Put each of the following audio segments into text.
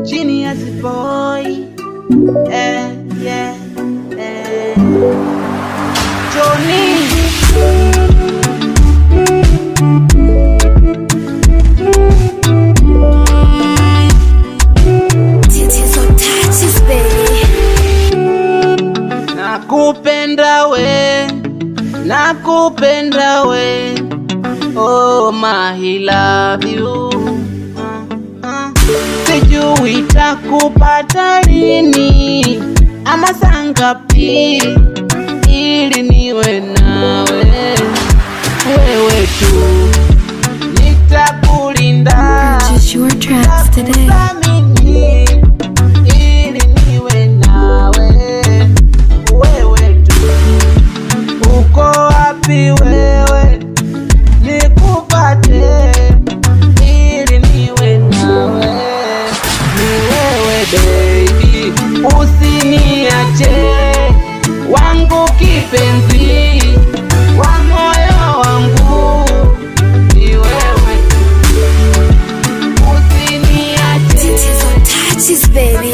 Genius boy, yeah, Johnny. Nakupenda we, oh my love you. Sijui takupata lini ama saa ngapi, ili niwe nawe, wewe tu nitakulinda. Purchase your tracks today. Wewe nikupate, ili niwe nawe, ni wewe baby, usiniache, wangu kipenzi wa moyo wangu, ni wewe, usiniache. Touches, baby.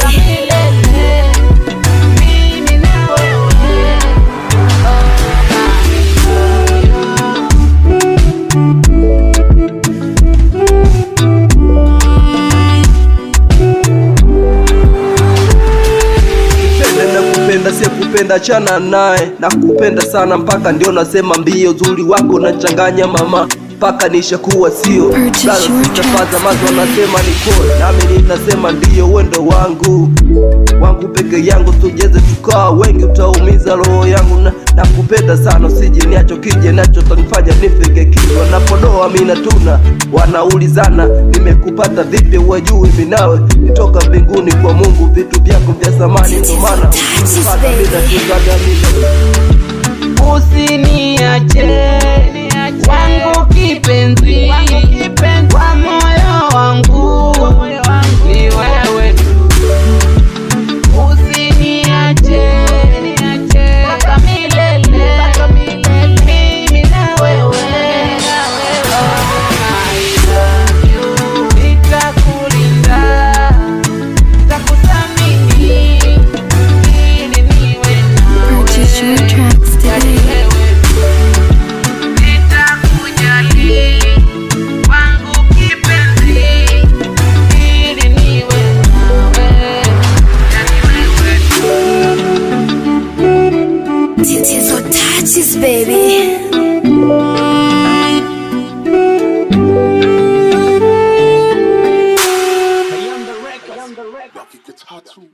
Kupenda chana naye, nakupenda sana mpaka ndio nasema mbio. Uzuri wako nachanganya mama mpaka nishakuwa sio sitafaza mazo, nasema niko nami ninasema ndio, wendo wangu peke yangu, tujeze tukaa wengi, utaumiza roho yangu. Nakupenda sana, usije niacho, kije nacho tanifanya nifike kichwa. Napodoa mimi tuna wanaulizana, nimekupata vipi? Wajue mimi nawe nitoka mbinguni kwa Mungu, vitu vyako vya samani, ndio maana usiniache, wangu kipenzi wa moyo wangu, ni wewe tu, usiniache mpaka milele, mimi na wewe, nitakulinda, nitakuthamini, ili niwe nawe. Purchase your tracks today. Touches, baby. It's hot too.